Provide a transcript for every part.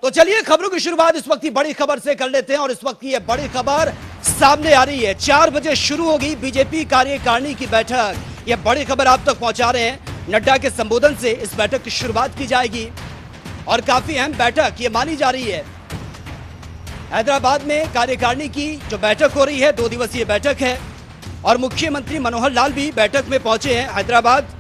तो चलिए खबरों की शुरुआत इस वक्त की बड़ी खबर से कर लेते हैं और इस वक्त की ये बड़ी खबर सामने आ रही है। 4 बजे शुरू होगी बीजेपी कार्यकारिणी की बैठक। ये बड़ी खबर आप तक पहुंचा रहे हैं। नड्डा के संबोधन से इस बैठक की शुरुआत की जाएगी और काफी अहम बैठक ये मानी जा रही है। हैदराबाद में कार्यकारिणी की जो बैठक हो रही है 2 दिवसीय बैठक है और मुख्यमंत्री मनोहर लाल भी बैठक में पहुंचे हैं हैदराबाद।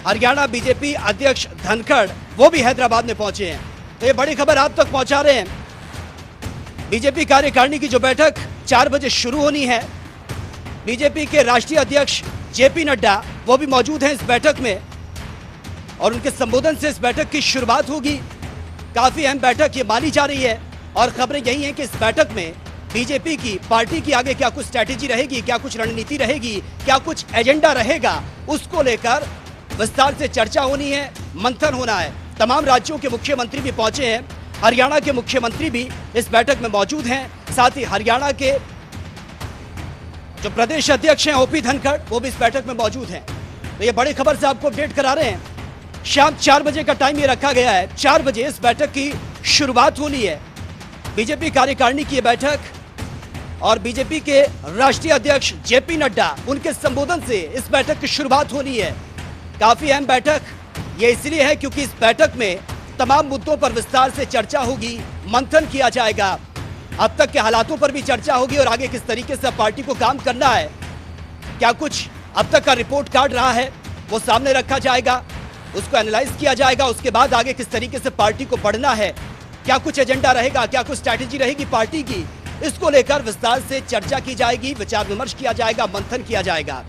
हरियाणा बीजेपी अध्यक्ष धनखड़ वो भी हैदराबाद में पहुंचे हैं। तो ये बड़ी खबर आप तक पहुंचा रहे हैं। बीजेपी कार्यकारिणी की जो बैठक 4 बजे शुरू होनी है, बीजेपी के राष्ट्रीय अध्यक्ष जेपी नड्डा वो भी मौजूद हैं इस बैठक में और उनके संबोधन से इस बैठक की शुरुआत होगी। काफी अहम बैठक ये मानी जा रही है और खबरें यही हैं कि इस बैठक में बीजेपी की पार्टी की आगे क्या कुछ स्ट्रैटेजी रहेगी, क्या कुछ रणनीति रहेगी, क्या कुछ एजेंडा रहेगा, उसको लेकर विस्तार से चर्चा होनी है, मंथन होना है। तमाम राज्यों के मुख्यमंत्री भी पहुंचे हैं। हरियाणा के मुख्यमंत्री भी इस बैठक में मौजूद हैं। साथ ही हरियाणा के जो प्रदेश अध्यक्ष हैं ओपी धनखड़ वो भी इस बैठक में मौजूद हैं। तो ये बड़ी खबर से आपको अपडेट करा रहे हैं। शाम 4 बजे का टाइम ये रखा गया है। 4 बजे इस बैठक की शुरुआत होनी है। बीजेपी कार्यकारिणी की बैठक और बीजेपी के राष्ट्रीय अध्यक्ष जेपी नड्डा उनके संबोधन से इस बैठक की शुरुआत होनी है। काफी अहम बैठक ये इसलिए है क्योंकि इस बैठक में तमाम मुद्दों पर विस्तार से चर्चा होगी, मंथन किया जाएगा। अब तक के हालातों पर भी चर्चा होगी और आगे किस तरीके से पार्टी को काम करना है, क्या कुछ अब तक का रिपोर्ट कार्ड रहा है वो सामने रखा जाएगा, उसको एनालाइज किया जाएगा। उसके बाद आगे किस तरीके से पार्टी को बढ़ना है, क्या कुछ एजेंडा रहेगा, क्या कुछ स्ट्रैटेजी रहेगी पार्टी की, इसको लेकर विस्तार से चर्चा की जाएगी, विचार विमर्श किया जाएगा, मंथन किया जाएगा।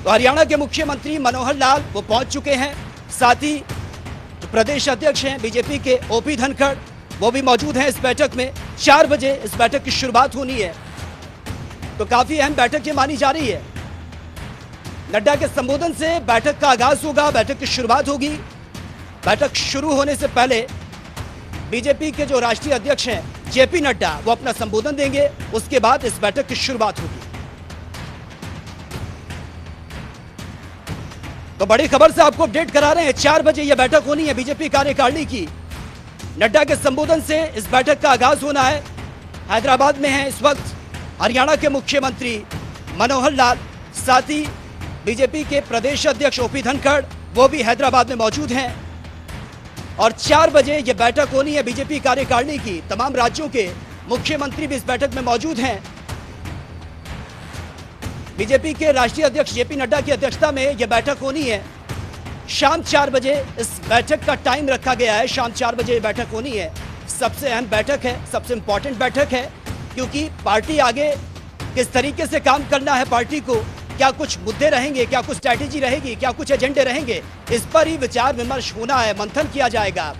तो हरियाणा के मुख्यमंत्री मनोहर लाल वो पहुंच चुके हैं। साथ ही जो प्रदेश अध्यक्ष हैं बीजेपी के ओपी धनखड़ वो भी मौजूद हैं इस बैठक में। 4 बजे इस बैठक की शुरुआत होनी है। तो काफी अहम बैठक ये मानी जा रही है। नड्डा के संबोधन से बैठक का आगाज होगा, बैठक की शुरुआत होगी। बैठक शुरू होने से पहले बीजेपी के जो राष्ट्रीय अध्यक्ष हैं जेपी नड्डा वो अपना संबोधन देंगे। उसके बाद इस बैठक की शुरुआत होगी। तो बड़ी खबर से आपको अपडेट करा रहे हैं। 4 बजे यह बैठक होनी है बीजेपी कार्यकारिणी की। नड्डा के संबोधन से इस बैठक का आगाज होना है। हैदराबाद में है इस वक्त हरियाणा के मुख्यमंत्री मनोहर लाल। साथ ही बीजेपी के प्रदेश अध्यक्ष ओपी धनखड़ वो भी हैदराबाद में मौजूद हैं और 4 बजे यह बैठक होनी है बीजेपी कार्यकारिणी की। तमाम राज्यों के मुख्यमंत्री भी इस बैठक में मौजूद हैं। बीजेपी के राष्ट्रीय अध्यक्ष जेपी नड्डा की अध्यक्षता में यह बैठक होनी है। शाम 4 बजे इस बैठक का टाइम रखा गया है। शाम 4 बजे यह बैठक होनी है। सबसे अहम बैठक है, सबसे इंपॉर्टेंट बैठक है क्योंकि पार्टी आगे किस तरीके से काम करना है, पार्टी को क्या कुछ मुद्दे रहेंगे, क्या कुछ स्ट्रैटेजी रहेगी, क्या कुछ एजेंडे रहेंगे, इस पर ही विचार विमर्श होना है, मंथन किया जाएगा।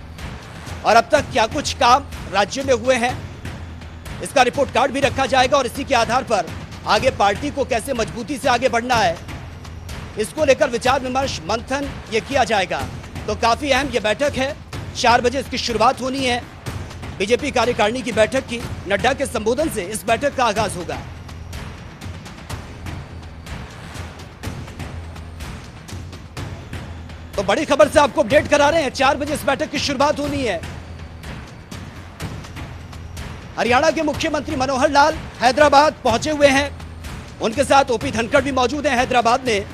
और अब तक क्या कुछ काम राज्य में हुए हैं इसका रिपोर्ट कार्ड भी रखा जाएगा और इसी के आधार पर आगे पार्टी को कैसे मजबूती से आगे बढ़ना है इसको लेकर विचार विमर्श मंथन ये किया जाएगा। तो काफी अहम ये बैठक है। 4 बजे इसकी शुरुआत होनी है बीजेपी कार्यकारिणी की बैठक की। नड्डा के संबोधन से इस बैठक का आगाज होगा। तो बड़ी खबर से आपको अपडेट करा रहे हैं। 4 बजे इस बैठक की शुरुआत होनी है। हरियाणा के मुख्यमंत्री मनोहर लाल हैदराबाद पहुंचे हुए हैं। उनके साथ ओपी धनखड़ भी मौजूद हैं हैदराबाद में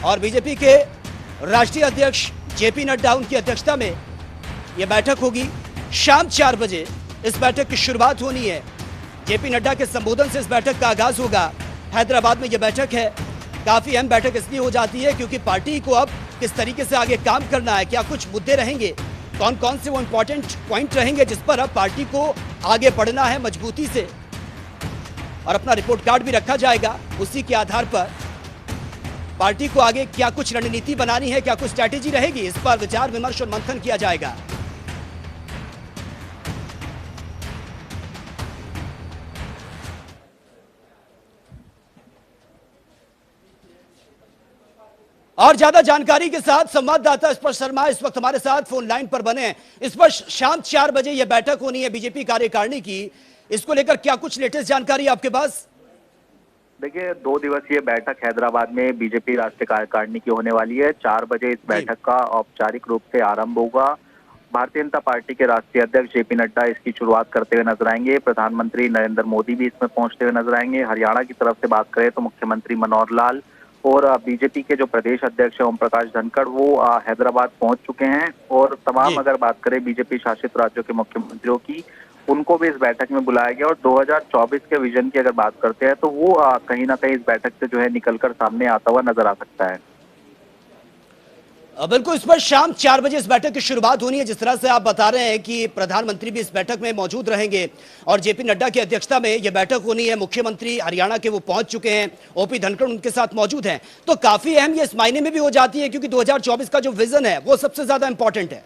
और बीजेपी के राष्ट्रीय अध्यक्ष जेपी नड्डा उनकी अध्यक्षता में यह बैठक होगी। शाम 4 बजे इस बैठक की शुरुआत होनी है। जेपी नड्डा के संबोधन से इस बैठक का आगाज होगा। हैदराबाद में यह बैठक है। काफी अहम बैठक इसलिए हो जाती है क्योंकि पार्टी को अब किस तरीके से आगे काम करना है, क्या कुछ मुद्दे रहेंगे, कौन कौन से वो इंपॉर्टेंट पॉइंट रहेंगे जिस पर अब पार्टी को आगे बढ़ना है मजबूती से और अपना रिपोर्ट कार्ड भी रखा जाएगा। उसी के आधार पर पार्टी को आगे क्या कुछ रणनीति बनानी है, क्या कुछ स्ट्रैटेजी रहेगी, इस पर विचार विमर्श और मंथन किया जाएगा। और ज्यादा जानकारी के साथ संवाददाता स्पर्श शर्मा इस वक्त हमारे साथ फोन लाइन पर बने हैं। स्पर्श, शाम 4 बजे यह बैठक होनी है बीजेपी कार्यकारिणी की, इसको लेकर क्या कुछ लेटेस्ट जानकारी आपके पास? देखिए, 2 दिवसीय बैठक हैदराबाद में बीजेपी राष्ट्रीय कार्यकारिणी की होने वाली है। 4 बजे इस बैठक का औपचारिक रूप से आरंभ होगा भारतीय जनता पार्टी के राष्ट्रीय अध्यक्ष जेपी नड्डा इसकी शुरुआत करते हुए नजर आएंगे। प्रधानमंत्री नरेंद्र मोदी भी इसमें पहुंचते हुए नजर आएंगे। हरियाणा की तरफ से बात करें तो मुख्यमंत्री मनोहर लाल और बीजेपी के जो प्रदेश अध्यक्ष है ओम प्रकाश धनखड़ वो हैदराबाद पहुंच चुके हैं। और तमाम अगर बात करें बीजेपी शासित राज्यों के मुख्यमंत्रियों की, उनको भी इस बैठक में बुलाया गया। और 2024 के विजन की अगर बात करते हैं तो वो कहीं ना कहीं इस बैठक से जो है निकलकर सामने आता हुआ नजर आ सकता है। बिल्कुल, इस पर शाम 4 बजे इस बैठक की शुरुआत होनी है। जिस तरह से आप बता रहे हैं कि प्रधानमंत्री भी इस बैठक में मौजूद रहेंगे और जेपी नड्डा की अध्यक्षता में यह बैठक होनी है। मुख्यमंत्री हरियाणा के वो पहुंच चुके हैं, ओपी धनखड़ उनके साथ मौजूद हैं, तो काफी अहम ये इस मायने में भी हो जाती है क्योंकि 2024 का जो विजन है वो सबसे ज्यादा इंपॉर्टेंट है।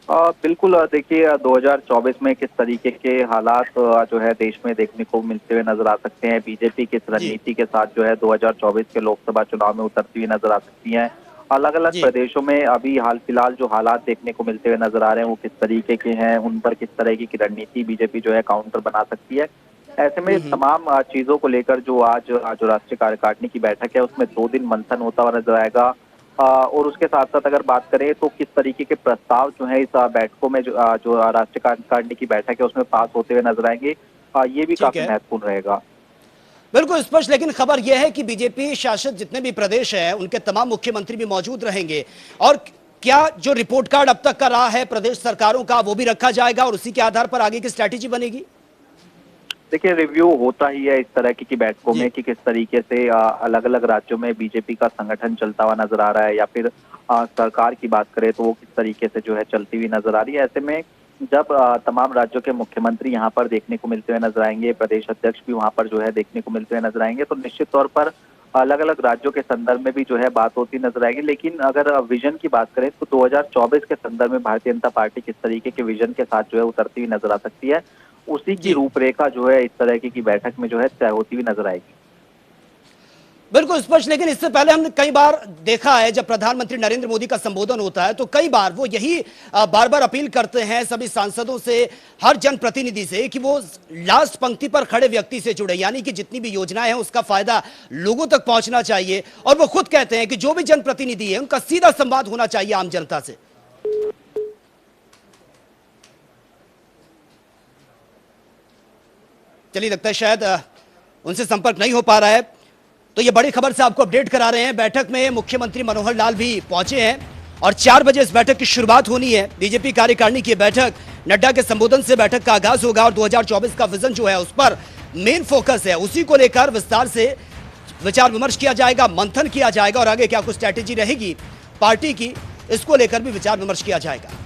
बिल्कुल, देखिए 2024 में किस तरीके के हालात जो है देश में देखने को मिलते हुए नजर आ सकते हैं। बीजेपी किस रणनीति के साथ जो है 2024 के लोकसभा चुनाव में उतरती हुई नजर आ सकती है। अलग अलग प्रदेशों में अभी हाल फिलहाल जो हालात देखने को मिलते हुए नजर आ रहे हैं वो किस तरीके के हैं, उन पर किस तरह की रणनीति बीजेपी जो है काउंटर बना सकती है। ऐसे में तमाम चीजों को लेकर जो आज जो राष्ट्रीय कार्यकारिणी की बैठक है उसमें 2 दिन मंथन होता हुआ नजर आएगा। और उसके साथ साथ अगर बात करें तो किस तरीके के प्रस्ताव जो है इस बैठकों में जो राष्ट्रीय कार्यकारिणी की बैठक है उसमें पास होते हुए नजर आएंगे, ये भी काफी महत्वपूर्ण रहेगा। बिल्कुल स्पष्ट, लेकिन खबर यह है कि बीजेपी शासित जितने भी प्रदेश हैं उनके तमाम मुख्यमंत्री भी मौजूद रहेंगे। और क्या जो रिपोर्ट कार्ड अब तक का रहा है प्रदेश सरकारों का वो भी रखा जाएगा और उसी के आधार पर आगे की स्ट्रैटेजी बनेगी? देखिए, रिव्यू होता ही है इस तरह की बैठकों में कि किस तरीके से अलग अलग राज्यों में बीजेपी का संगठन चलता हुआ नजर आ रहा है, या फिर सरकार की बात करें तो वो किस तरीके से जो है चलती हुई नजर आ रही है। ऐसे में जब तमाम राज्यों के मुख्यमंत्री यहाँ पर देखने को मिलते हुए नजर आएंगे, प्रदेश अध्यक्ष भी वहाँ पर जो है देखने को मिलते हुए नजर आएंगे, तो निश्चित तौर पर अलग अलग राज्यों के संदर्भ में भी जो है बात होती नजर आएगी। लेकिन अगर विजन की बात करें तो 2024 के संदर्भ में भारतीय जनता पार्टी किस तरीके के विजन के साथ जो है उतरती हुई नजर आ सकती है, उसी की रूपरेखा जो है इस तरह की बैठक में जो है तय होती हुई नजर आएगी। बिल्कुल स्पष्ट, लेकिन इससे पहले हमने कई बार देखा है जब प्रधानमंत्री नरेंद्र मोदी का संबोधन होता है तो कई बार वो यही बार बार अपील करते हैं सभी सांसदों से, हर जनप्रतिनिधि से, कि वो लास्ट पंक्ति पर खड़े व्यक्ति से जुड़े, यानी कि जितनी भी योजनाएं हैं उसका फायदा लोगों तक पहुंचना चाहिए। और वो खुद कहते हैं कि जो भी जनप्रतिनिधि है उनका सीधा संवाद होना चाहिए आम जनता से। चलिए, लगता है शायद उनसे संपर्क नहीं हो पा रहा है, तो ये बड़ी खबर से आपको अपडेट करा रहे हैं। बैठक में मुख्यमंत्री मनोहर लाल भी पहुंचे हैं और 4 बजे इस बैठक की शुरुआत होनी है। बीजेपी कार्यकारिणी की बैठक, नड्डा के संबोधन से बैठक का आगाज होगा और 2024 का विजन जो है उस पर मेन फोकस है, उसी को लेकर विस्तार से विचार विमर्श किया जाएगा, मंथन किया जाएगा और आगे क्या कुछ स्ट्रैटेजी रहेगी पार्टी की, इसको लेकर भी विचार विमर्श किया जाएगा।